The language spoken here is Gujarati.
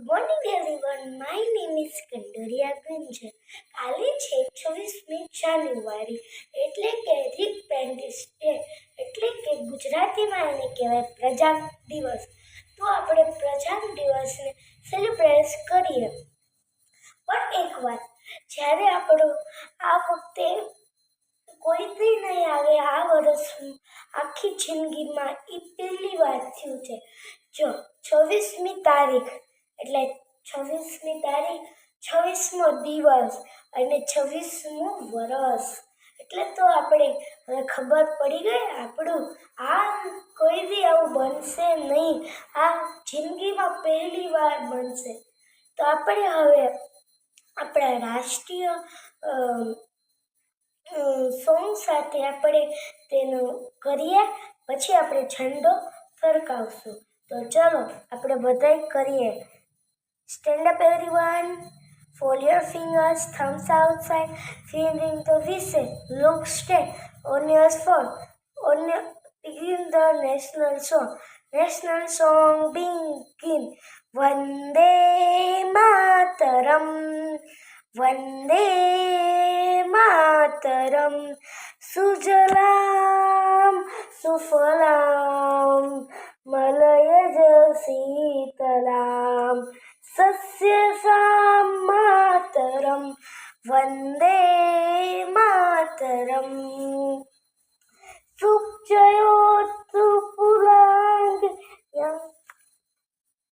Morning everyone, my name is Kandoriya Gunjar. કાલે છે 26મી જાન્યુઆરી, એટલે કે રિપેન્ડિસ ડે, એટલે કે ગુજરાતીમાં એને કહેવાય પ્રજા દિવસ. તો આપણે પ્રજા દિવસને સેલિબ્રેટ કરીએ. પણ એક વાત, જ્યારે આપણો આ વખતે કોઈ દી નહીં આવે, આ વર્ષ આખી જિંદગીમાં એ પહેલી વાર થયું છે. જો 26મી તારીખ એટલે 26મી તારીખ 26મો દિવસ અને 26મું વરસ, એટલે તો આપણે હવે ખબર પડી ગઈ આપણું આ કોઈ દી આવું બનશે નહીં, આ જિંદગીમાં પહેલી વાર બનશે. તો આપણે હવે આપણા રાષ્ટ્રીય સોંગ સાથે આપણે તેનું કરીએ, પછી આપણે ઝંડો ફરકાવશું. તો ચલો આપણે બધાય કરીએ. Stand up everyone, fold your fingers, thumbs outside, fingering the whistle, look straight on your phone, begin the national song. National song begin. Vande Mataram, Vande Mataram, Sujalam, Sufalam, Malayaj Sitalam, Sasyasam Mataram, Vande Mataram. Sukjayo